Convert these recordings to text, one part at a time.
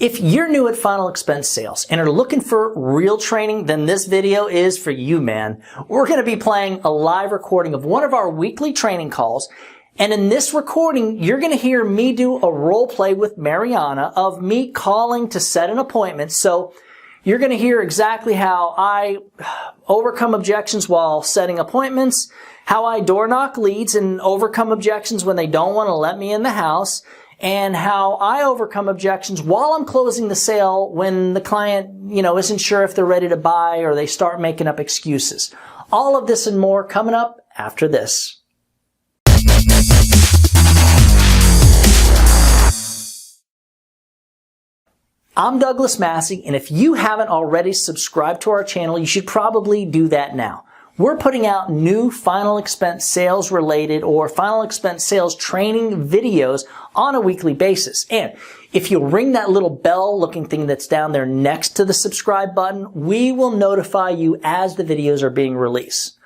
If you're new at final expense sales and are looking for real training, then this video is for you, man. We're going to be playing a live recording of one of our weekly training calls. And in this recording, you're going to hear me do a role play with Mariana of me calling to set an appointment. So you're going to hear exactly how I overcome objections while setting appointments, how I door knock leads and overcome objections when they don't want to let me in the house, and how I overcome objections while I'm closing the sale when the client, isn't sure if they're ready to buy or they start making up excuses. All of this and more coming up after this. I'm Douglas Massi, and if you haven't already subscribed to our channel, you should probably do that now. We're putting out new final expense sales related or final expense sales training videos on a weekly basis. And if you'll ring that little bell looking thing that's down there next to the subscribe button, we will notify you as the videos are being released.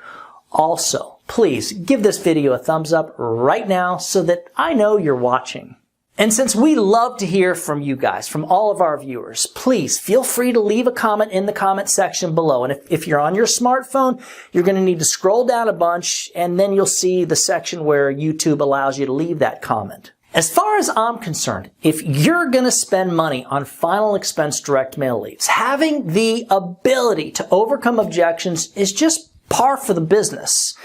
Also, please give this video a thumbs up right now so that I know you're watching. And since we love to hear from you guys, from all of our viewers, please feel free to leave a comment in the comment section below. And if you're on your smartphone, you're going to need to scroll down a bunch, and then you'll see the section where YouTube allows you to leave that comment. As far as I'm concerned, if you're going to spend money on final expense direct mail leads, having the ability to overcome objections is just par for the business.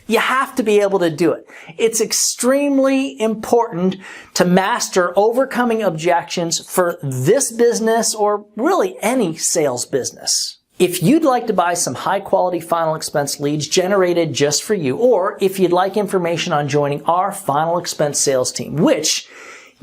You have to be able to do it. It's extremely important to master overcoming objections for this business or really any sales business. If you'd like to buy some high quality final expense leads generated just for you, or if you'd like information on joining our final expense sales team, which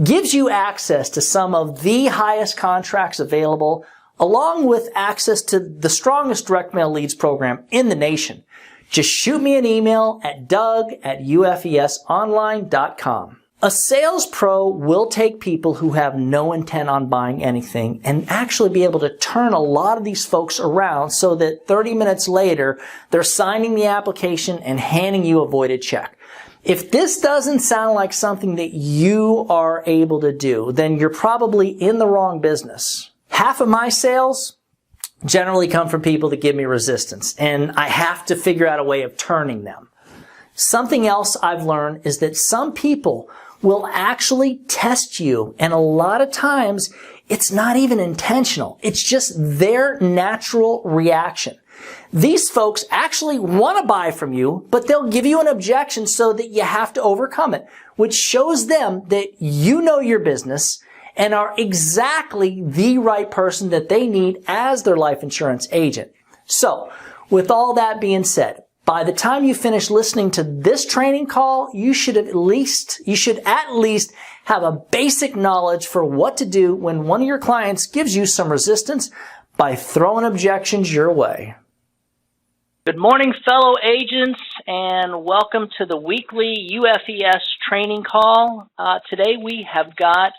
gives you access to some of the highest contracts available, along with access to the strongest direct mail leads program in the nation, just shoot me an email at doug@ufesonline.com. A sales pro will take people who have no intent on buying anything and actually be able to turn a lot of these folks around so that 30 minutes later, they're signing the application and handing you a voided check. If this doesn't sound like something that you are able to do, then you're probably in the wrong business. Half of my sales generally come from people that give me resistance, and I have to figure out a way of turning them. Something else I've learned is that some people will actually test you, and a lot of times it's not even intentional. It's just their natural reaction. These folks actually want to buy from you, but they'll give you an objection so that you have to overcome it, which shows them that you know your business and are exactly the right person that they need as their life insurance agent. So, with all that being said, by the time you finish listening to this training call, you should at least have a basic knowledge for what to do when one of your clients gives you some resistance by throwing objections your way. Good morning, fellow agents, and welcome to the weekly UFES training call. Today we have got,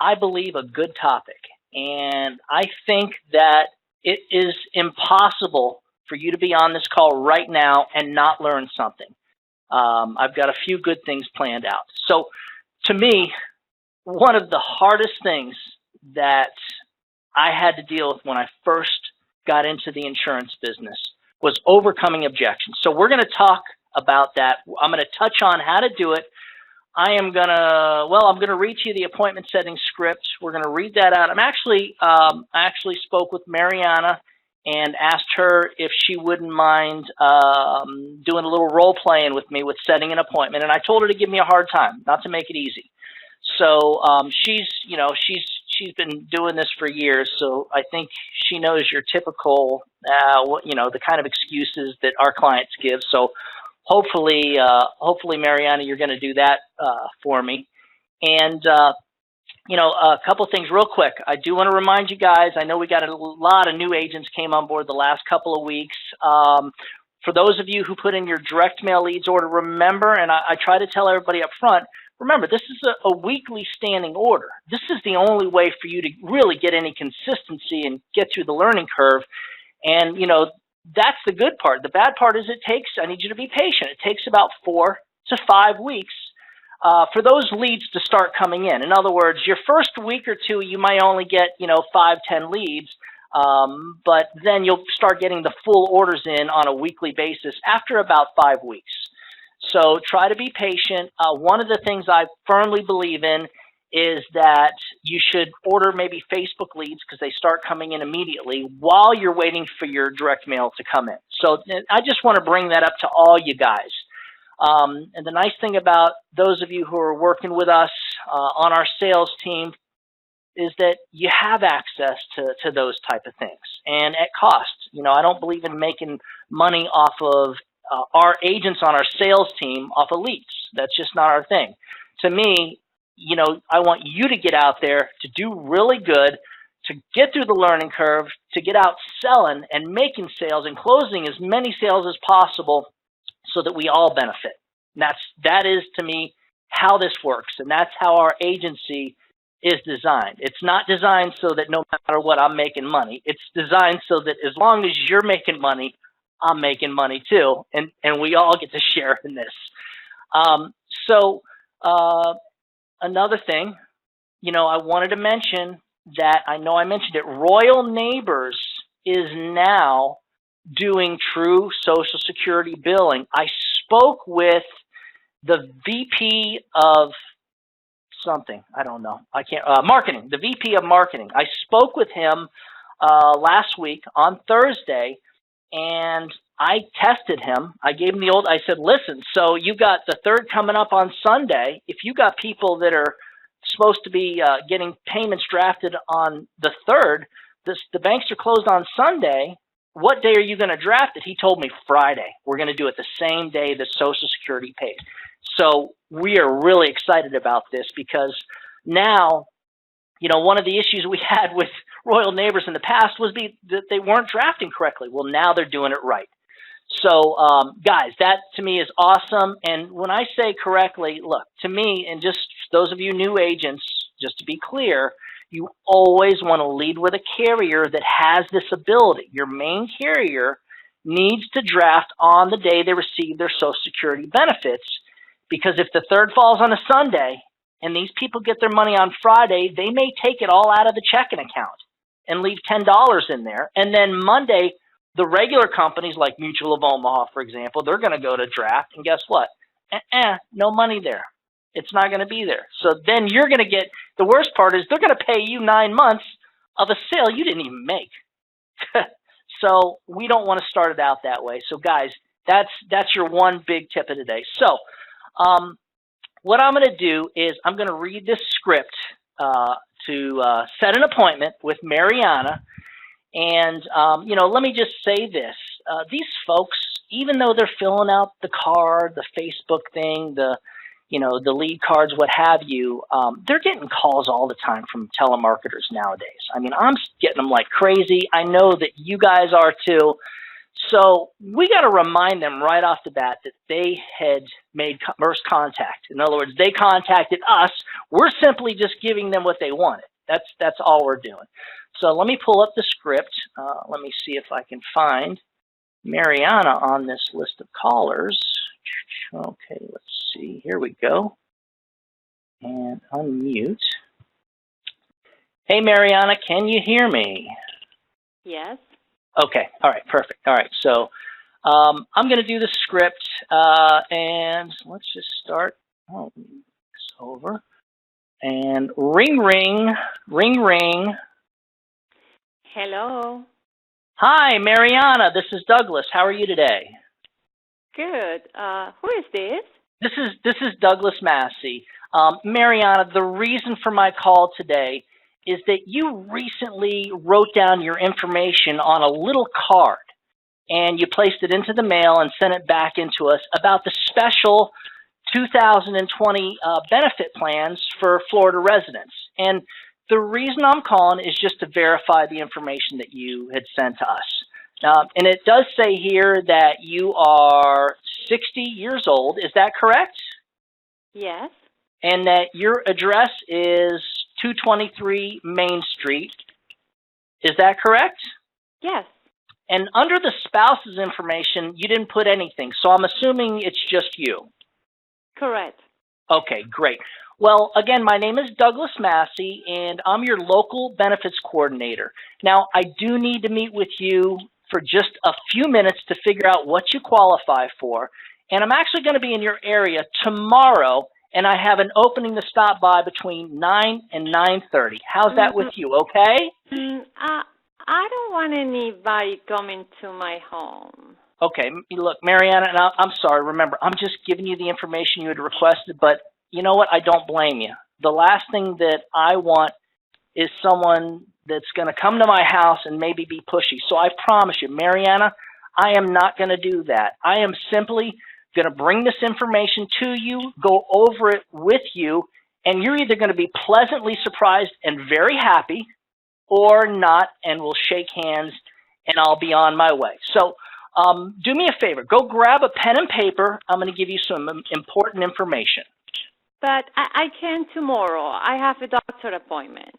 I believe, a good topic, and I think that it is impossible for you to be on this call right now and not learn something. I've got a few good things planned out. So to me, one of the hardest things that I had to deal with when I first got into the insurance business was overcoming objections. So we're going to talk about that. I'm going to touch on how to do it. I'm going to read to you the appointment setting script. We're going to read that out. I actually spoke with Mariana and asked her if she wouldn't mind doing a little role playing with me with setting an appointment. And I told her to give me a hard time, not to make it easy. So she's been doing this for years. So I think she knows your typical, the kind of excuses that our clients give. So hopefully, Mariana, you're going to do that for me. And, a couple things real quick. I do want to remind you guys, I know we got a lot of new agents came on board the last couple of weeks. For those of you who put in your direct mail leads order, remember, and I try to tell everybody up front, remember, this is a weekly standing order. This is the only way for you to really get any consistency and get through the learning curve. And, that's the good part. The bad part is I need you to be patient. It takes about 4 to 5 weeks for those leads to start coming in. In other words, your first week or two, you might only get, 5, 10 leads, but then you'll start getting the full orders in on a weekly basis after about 5 weeks. So try to be patient. One of the things I firmly believe in is that you should order maybe Facebook leads because they start coming in immediately while you're waiting for your direct mail to come in. So I just want to bring that up to all you guys. And the nice thing about those of you who are working with us on our sales team is that you have access to those type of things and at cost. I don't believe in making money off of our agents on our sales team off of leads. That's just not our thing. To me, I want you to get out there to do really good, to get through the learning curve, to get out selling and making sales and closing as many sales as possible so that we all benefit. And that is, to me, how this works. And that's how our agency is designed. It's not designed so that no matter what, I'm making money. It's designed so that as long as you're making money, I'm making money too. And we all get to share in this. Another thing, I wanted to mention that I know I mentioned it. Royal Neighbors is now doing true Social Security billing. I spoke with the VP of something, I don't know, marketing, the VP of marketing. I spoke with him last week on Thursday, and I tested him. I gave him I said, listen, so you got the 3rd coming up on Sunday. If you got people that are supposed to be getting payments drafted on the 3rd, the banks are closed on Sunday. What day are you going to draft it? He told me Friday. We're going to do it the same day that Social Security pays. So we are really excited about this because now, one of the issues we had with Royal Neighbors in the past was that they weren't drafting correctly. Well, now they're doing it right. So, guys, that to me is awesome. And when I say correctly, look, to me, and just those of you new agents, just to be clear, you always want to lead with a carrier that has this ability. Your main carrier needs to draft on the day they receive their Social Security benefits, because if the 3rd falls on a Sunday and these people get their money on Friday, they may take it all out of the checking account and leave $10 in there. And then Monday, the regular companies like Mutual of Omaha, for example, they're going to go to draft, and guess what? No money there. It's not going to be there. So then you're going to get, the worst part is they're going to pay you 9 months of a sale you didn't even make. So we don't want to start it out that way. So guys, that's your one big tip of the day. So what I'm going to do is I'm going to read this script to set an appointment with Mariana. And, let me just say this. These folks, even though they're filling out the card, the Facebook thing, the lead cards, what have you, they're getting calls all the time from telemarketers nowadays. I mean, I'm getting them like crazy. I know that you guys are too. So we got to remind them right off the bat that they had made first contact. In other words, they contacted us. We're simply just giving them what they wanted. That's all we're doing. So let me pull up the script. Let me see if I can find Mariana on this list of callers. Okay, let's see. Here we go. And unmute. Hey, Mariana, can you hear me? Yes. Okay. All right. Perfect. All right. So I'm going to do the script, and let's just start. Oh, it's over. And ring, ring, ring, ring. Hello. Hi, Mariana. This is Douglas. How are you today? Good. Who is this? This is Douglas Massi. Mariana, the reason for my call today is that you recently wrote down your information on a little card, and you placed it into the mail and sent it back into us about the special 2020 benefit plans for Florida residents. And the reason I'm calling is just to verify the information that you had sent to us. And it does say here that you are 60 years old. Is that correct? Yes. And that your address is 223 Main Street. Is that correct? Yes. And under the spouse's information, you didn't put anything. So I'm assuming it's just you. Correct. Okay, great. Well, again, my name is Douglas Massi, and I'm your local benefits coordinator. Now, I do need to meet with you for just a few minutes to figure out what you qualify for. And I'm actually going to be in your area tomorrow, and I have an opening to stop by between 9 and 9:30. How's that with you, okay? I don't want anybody coming to my home. Okay, look, Mariana, and I'm sorry. Remember, I'm just giving you the information you had requested, but you know what? I don't blame you. The last thing that I want is someone that's going to come to my house and maybe be pushy. So I promise you, Mariana, I am not going to do that. I am simply going to bring this information to you, go over it with you, and you're either going to be pleasantly surprised and very happy or not, and we'll shake hands and I'll be on my way. So do me a favor. Go grab a pen and paper. I'm going to give you some important information. But I can tomorrow. I have a doctor appointment.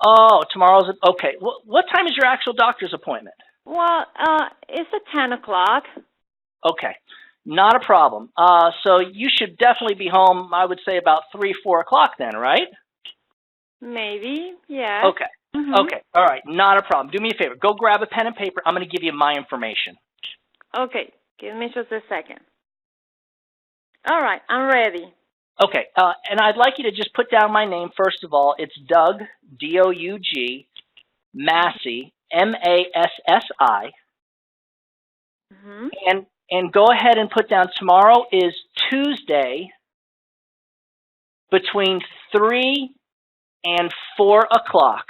Oh, tomorrow's okay. What time is your actual doctor's appointment? Well, it's at 10 o'clock. Okay, not a problem. So you should definitely be home, I would say about 3, 4 o'clock then, right? Maybe, yeah. Okay, okay, all right, not a problem. Do me a favor. Go grab a pen and paper. I'm going to give you my information. Okay, give me just a second. All right, I'm ready. Okay, and I'd like you to just put down my name, first of all. It's Doug, D-O-U-G, Massi, M-A-S-S-I. And go ahead and put down tomorrow is Tuesday between 3 and 4 o'clock.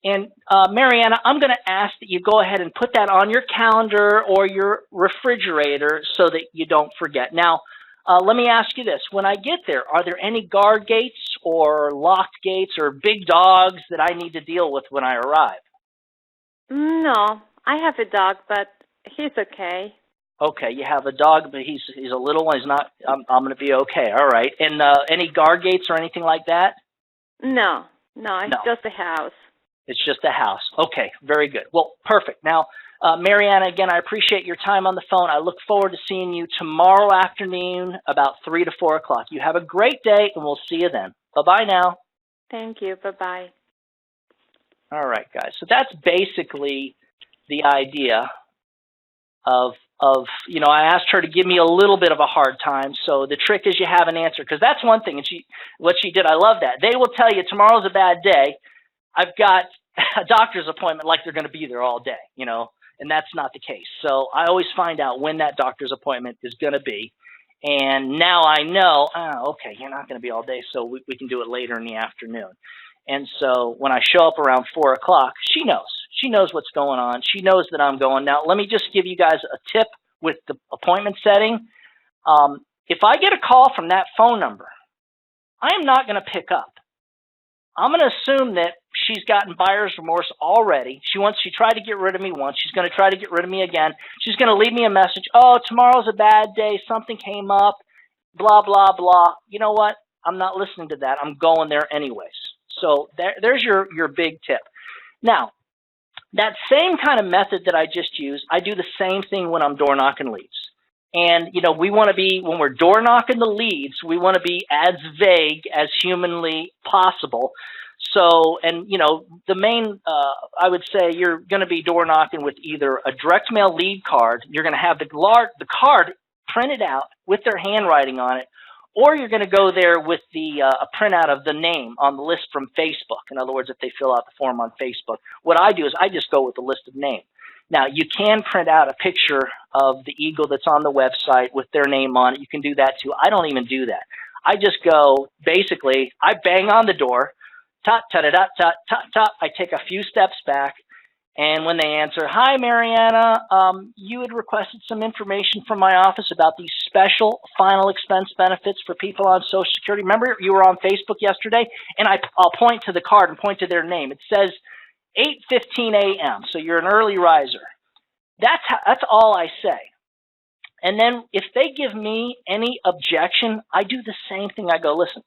And Mariana, I'm going to ask that you go ahead and put that on your calendar or your refrigerator so that you don't forget. Now, let me ask you this. When I get there, are there any guard gates or locked gates or big dogs that I need to deal with when I arrive? No, I have a dog, but he's okay. Okay, you have a dog, but he's a little one. He's not. I'm going to be okay. All right. And any guard gates or anything like that? No, it's just a house. It's just a house. Okay, very good. Well, perfect. Now, Mariana, again, I appreciate your time on the phone. I look forward to seeing you tomorrow afternoon about 3 to 4 o'clock. You have a great day, and we'll see you then. Bye-bye now. Thank you. Bye-bye. All right, guys. So that's basically the idea of I asked her to give me a little bit of a hard time. So the trick is you have an answer, because that's one thing. And what she did, I love that. They will tell you tomorrow's a bad day. I've got a doctor's appointment like they're going to be there all day, and that's not the case. So I always find out when that doctor's appointment is going to be. And now I know, okay, you're not going to be all day, so we can do it later in the afternoon. And so when I show up around 4 o'clock, she knows. She knows what's going on. She knows that I'm going. Now, let me just give you guys a tip with the appointment setting. If I get a call from that phone number, I am not going to pick up. I'm going to assume that she's gotten buyer's remorse already. She tried to get rid of me once. She's going to try to get rid of me again. She's going to leave me a message. Oh, tomorrow's a bad day. Something came up. Blah, blah, blah. You know what? I'm not listening to that. I'm going there anyways. So there's your big tip. Now, that same kind of method that I just used, I do the same thing when I'm door knocking leads. And, we want to be, when we're door knocking the leads, we want to be as vague as humanly possible. So, and, the main, I would say you're going to be door knocking with either a direct mail lead card. You're going to have the card printed out with their handwriting on it, or you're going to go there with a printout of the name on the list from Facebook. In other words, if they fill out the form on Facebook, what I do is I just go with the list of names. Now, you can print out a picture of the eagle that's on the website with their name on it. You can do that too. I don't even do that. I just go, basically, I bang on the door, tot, tot, tot, tot, tot, tot. I take a few steps back, and when they answer, hi, Mariana, you had requested some information from my office about these special final expense benefits for people on Social Security. Remember, you were on Facebook yesterday? And I'll point to the card and point to their name. It says 8:15 a.m., so you're an early riser. That's all I say. And then if they give me any objection, I do the same thing. I go, listen,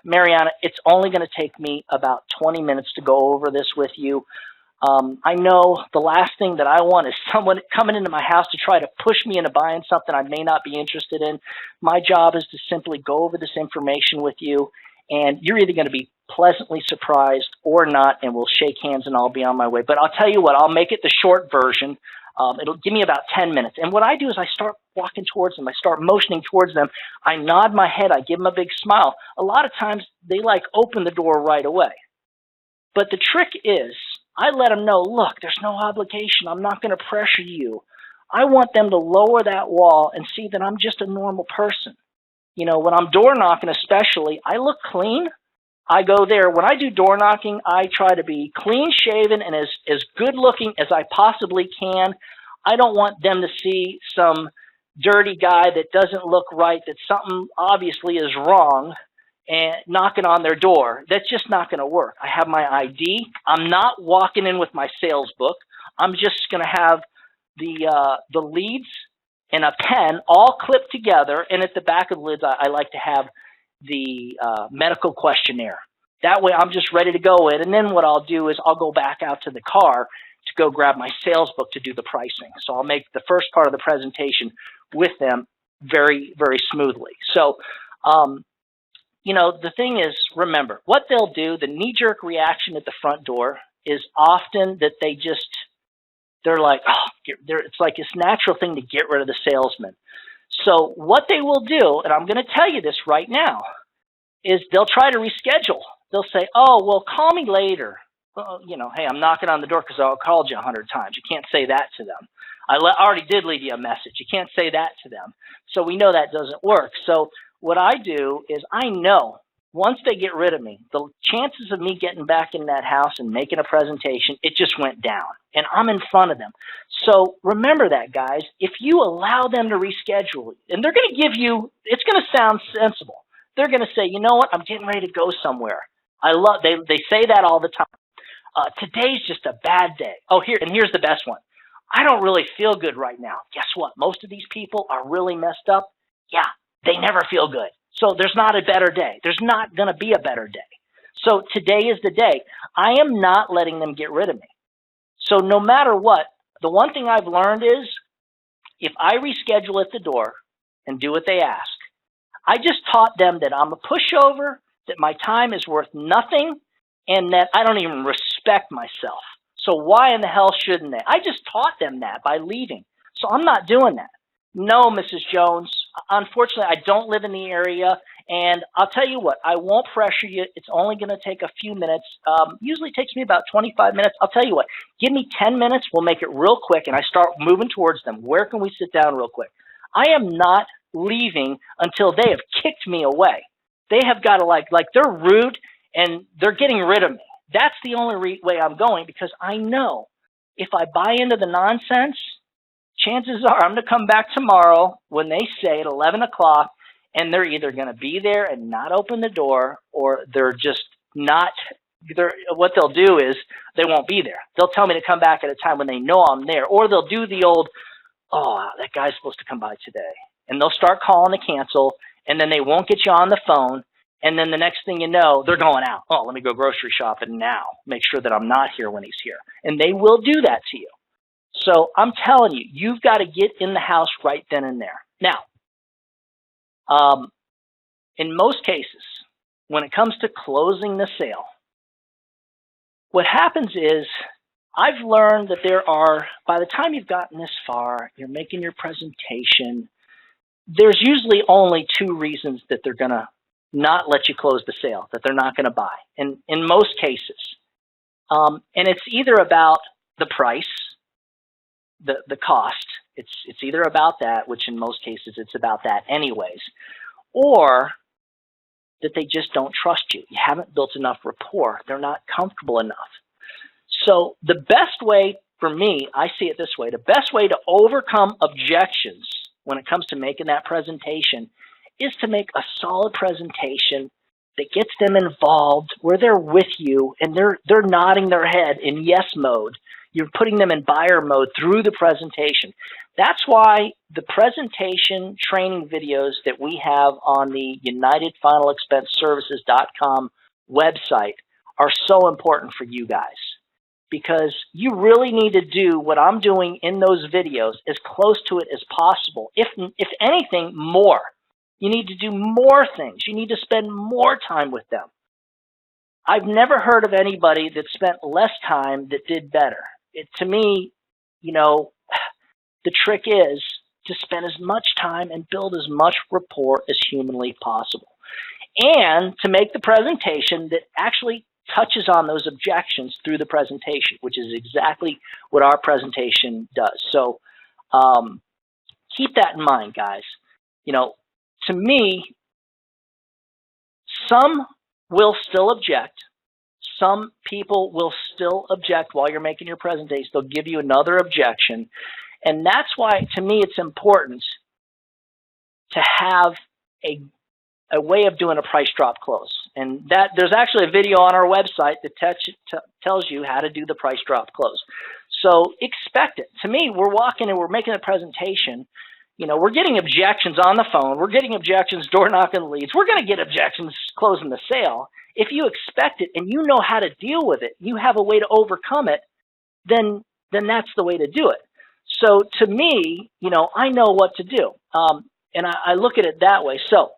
Mariana, it's only going to take me about 20 minutes to go over this with you. I know the last thing that I want is someone coming into my house to try to push me into buying something I may not be interested in. My job is to simply go over this information with you, and you're either going to be pleasantly surprised or not, and we'll shake hands and I'll be on my way. But I'll tell you what, I'll make it the short version. It'll give me about 10 minutes. And what I do is I start walking towards them. I start motioning towards them. I nod my head. I give them a big smile. A lot of times they like open the door right away. But the trick is I let them know, look, there's no obligation. I'm not going to pressure you. I want them to lower that wall and see that I'm just a normal person. You know, when I'm door knocking especially, I look clean. I go there. When I do door knocking, I try to be clean shaven and as good looking as I possibly can. I don't want them to see some dirty guy that doesn't look right, that something obviously is wrong, and knocking on their door. That's just not going to work. I have my ID. I'm not walking in with my sales book. I'm just going to have the leads and a pen all clipped together, and at the back of the lids, I like to have the medical questionnaire. That way I'm just ready to go in, and then what I'll do is I'll go back out to the car to go grab my sales book to do the pricing. So I'll make the first part of the presentation with them very, very smoothly. So, you know, the thing is, remember, what they'll do, the knee-jerk reaction at the front door is often that they're like, oh, it's like this natural thing to get rid of the salesman. So what they will do, and I'm going to tell you this right now, is they'll try to reschedule. They'll say, oh, well, call me later. Well, you know, hey, I'm knocking on the door because I called you 100 times. You can't say that to them. I already did leave you a message. You can't say that to them. So we know that doesn't work. So what I do is I know once they get rid of me, the chances of me getting back in that house and making a presentation, it just went down. And I'm in front of them. So remember that, guys. If you allow them to reschedule, and they're going to give you, it's going to sound sensible. They're going to say, you know what, I'm getting ready to go somewhere. They say that all the time. Today's just a bad day. Oh, here's the best one. I don't really feel good right now. Guess what? Most of these people are really messed up. Yeah, they never feel good. So there's not a better day. There's not going to be a better day. So today is the day. I am not letting them get rid of me. So no matter what, the one thing I've learned is if I reschedule at the door and do what they ask, I just taught them that I'm a pushover, that my time is worth nothing, and that I don't even respect myself. So why in the hell shouldn't they? I just taught them that by leaving. So I'm not doing that. No, Mrs. Jones. Unfortunately, I don't live in the area, and I'll tell you what, I won't pressure you. It's only going to take a few minutes. Usually takes me about 25 minutes. I'll tell you what, give me 10 minutes. We'll make it real quick, and I start moving towards them. Where can we sit down real quick? I am not leaving until they have kicked me away. They have got to like they're rude, and they're getting rid of me. That's the only way I'm going, because I know if I buy into the nonsense, chances are I'm going to come back tomorrow when they say at 11 o'clock, and they're either going to be there and not open the door, or they're just not. What they'll do is they won't be there. They'll tell me to come back at a time when they know I'm there, or they'll do the old, oh, that guy's supposed to come by today. And they'll start calling to cancel, and then they won't get you on the phone. And then the next thing you know, they're going out. Oh, let me go grocery shopping now. Make sure that I'm not here when he's here. And they will do that to you. So I'm telling you, you've got to get in the house right then and there. Now, in most cases, when it comes to closing the sale, what happens is I've learned that there are, by the time you've gotten this far, you're making your presentation, there's usually only two reasons that they're going to not let you close the sale, that they're not going to buy, in most cases. And it's either about the price, the cost. It's either about that, which in most cases it's about that anyways, or that they just don't trust you. You haven't built enough rapport. They're not comfortable enough. So the best way, for me, I see it this way, the best way to overcome objections when it comes to making that presentation is to make a solid presentation that gets them involved, where they're with you and they're nodding their head in yes mode. You're putting them in buyer mode through the presentation. That's why the presentation training videos that we have on the UnitedFinalExpenseServices.com website are so important for you guys. because you really need to do what I'm doing in those videos as close to it as possible. If anything, more. You need to do more things. You need to spend more time with them. I've never heard of anybody that spent less time that did better. To me, the trick is to spend as much time and build as much rapport as humanly possible. And to make the presentation that actually touches on those objections through the presentation, which is exactly what our presentation does. So keep that in mind, guys. To me, some will still object. Some people will still object while you're making your presentation. They'll give you another objection. And that's why, to me, it's important to have a way of doing a price drop close. And there's actually a video on our website that tells you how to do the price drop close. So expect it. To me, we're walking and we're making a presentation. We're getting objections on the phone. We're getting objections door knocking leads. We're going to get objections closing the sale. If you expect it and you know how to deal with it, you have a way to overcome it, then that's the way to do it. So to me, I know what to do. And I look at it that way. So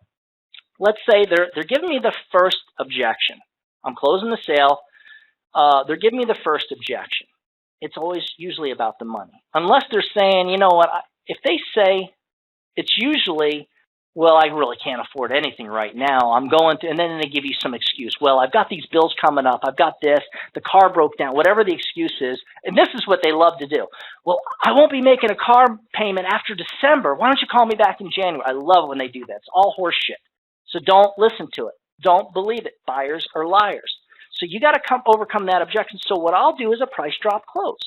let's say they're giving me the first objection. I'm closing the sale. They're giving me the first objection. It's always usually about the money. Unless they're saying, if they say, it's usually, well, I really can't afford anything right now. I'm going to, and then they give you some excuse. Well, I've got these bills coming up. I've got this. The car broke down. Whatever the excuse is, and this is what they love to do. Well, I won't be making a car payment after December. Why don't you call me back in January? I love when they do that. It's all horse shit. So don't listen to it. Don't believe it. Buyers are liars. So you got to overcome that objection. So what I'll do is a price drop close.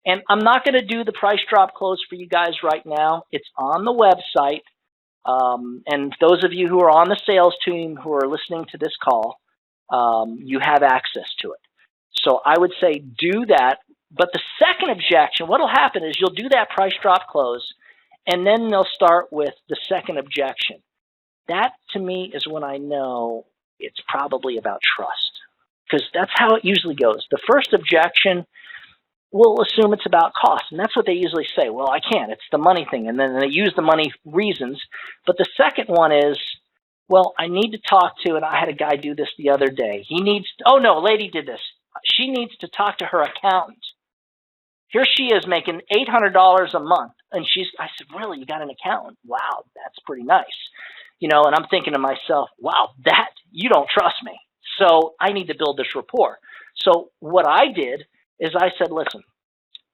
And I'm not going to do the price drop close for you guys right now. It's on the website. And those of you who are on the sales team who are listening to this call, you have access to it. So I would say do that. But the second objection, what will happen is you'll do that price drop close, and then they'll start with the second objection. That, to me, is when I know it's probably about trust, because that's how it usually goes. The first objection, we'll assume it's about cost, and that's what they usually say. Well, I can't. It's the money thing, and then they use the money reasons. But the second one is, well, I need to talk to, and I had a guy do this the other day. Oh, no, a lady did this. She needs to talk to her accountant. Here she is making $800 a month, and I said, really, you got an accountant? Wow, that's pretty nice. And I'm thinking to myself, wow, you don't trust me. So I need to build this rapport. So what I did is I said, listen,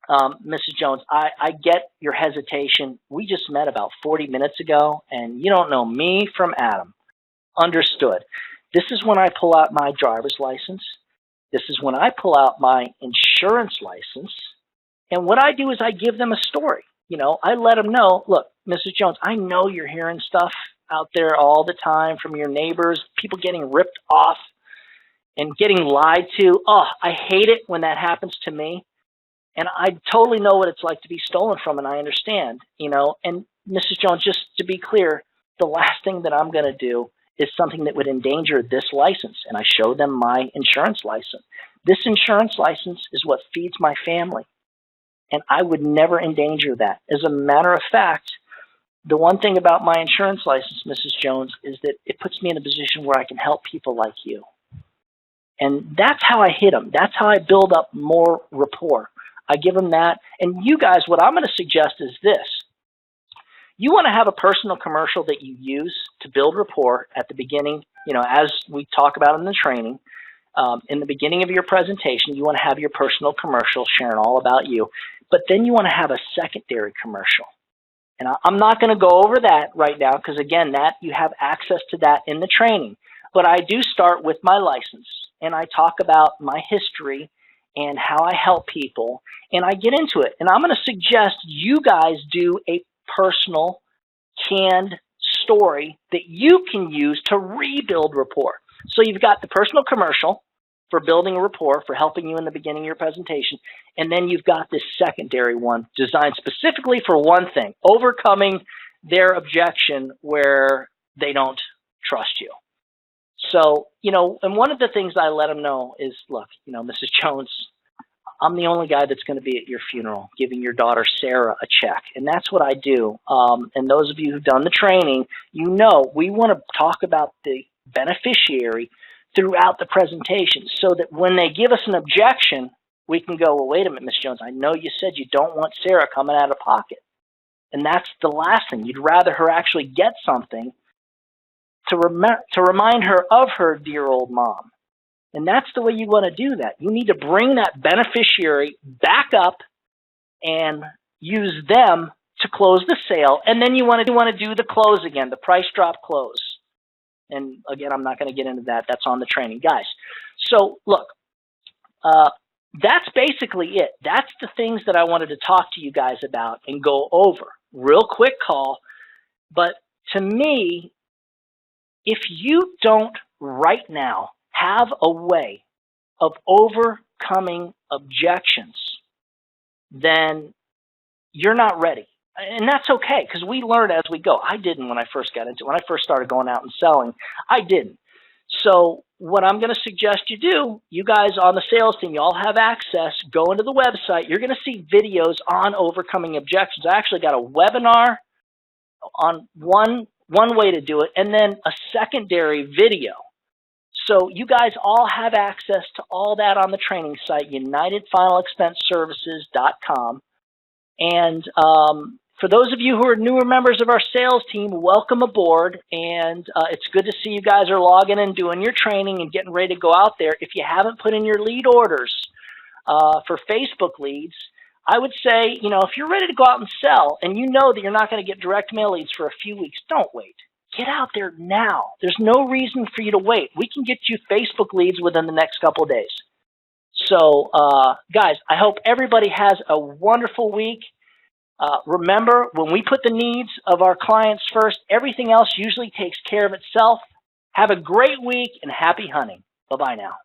Mrs. Jones, I get your hesitation. We just met about 40 minutes ago, and you don't know me from Adam. Understood. This is when I pull out my driver's license. This is when I pull out my insurance license. And what I do is I give them a story. I let them know, look, Mrs. Jones, I know you're hearing stuff out there all the time from your neighbors, people getting ripped off and getting lied to. Oh, I hate it when that happens to me. And I totally know what it's like to be stolen from, and I understand, And Mrs. Jones, just to be clear, the last thing that I'm going to do is something that would endanger this license. And I show them my insurance license. This insurance license is what feeds my family. And I would never endanger that. As a matter of fact, the one thing about my insurance license, Mrs. Jones, is that it puts me in a position where I can help people like you. And that's how I hit them. That's how I build up more rapport. I give them that. And you guys, what I'm going to suggest is this. You want to have a personal commercial that you use to build rapport at the beginning, as we talk about in the training. In the beginning of your presentation, you want to have your personal commercial sharing all about you. But then you want to have a secondary commercial. And I'm not going to go over that right now because, again, you have access to that in the training. But I do start with my license, and I talk about my history and how I help people, and I get into it. And I'm going to suggest you guys do a personal, canned story that you can use to rebuild rapport. So you've got the personal commercial for building a rapport, for helping you in the beginning of your presentation. And then you've got this secondary one designed specifically for one thing, overcoming their objection where they don't trust you. So, and one of the things I let them know is, look, Mrs. Jones, I'm the only guy that's going to be at your funeral, giving your daughter Sarah a check. And that's what I do. And those of you who've done the training, you know we want to talk about the beneficiary throughout the presentation so that when they give us an objection, we can go, well, wait a minute, Ms. Jones, I know you said you don't want Sarah coming out of pocket. And that's the last thing. You'd rather her actually get something to remind her of her dear old mom. And that's the way you want to do that. You need to bring that beneficiary back up and use them to close the sale. And then you want to do the close again, the price drop close. And again, I'm not going to get into that. That's on the training. Guys, so look, that's basically it. That's the things that I wanted to talk to you guys about and go over. Real quick call. But to me, if you don't right now have a way of overcoming objections, then you're not ready. And that's okay, because we learn as we go. I didn't when I first got into it. When I first started going out and selling, I didn't. So what I'm going to suggest you do, you guys on the sales team, you all have access, go into the website. You're going to see videos on overcoming objections. I actually got a webinar on one way to do it, and then a secondary video. So you guys all have access to all that on the training site, UnitedFinalExpenseServices.com. And for those of you who are newer members of our sales team, welcome aboard. And it's good to see you guys are logging and doing your training and getting ready to go out there. If you haven't put in your lead orders for Facebook leads, I would say, you know, if you're ready to go out and sell and you know that you're not going to get direct mail leads for a few weeks, don't wait. Get out there now. There's no reason for you to wait. We can get you Facebook leads within the next couple of days. So, guys, I hope everybody has a wonderful week. Remember, when we put the needs of our clients first, everything else usually takes care of itself. Have a great week and happy hunting. Bye-bye now.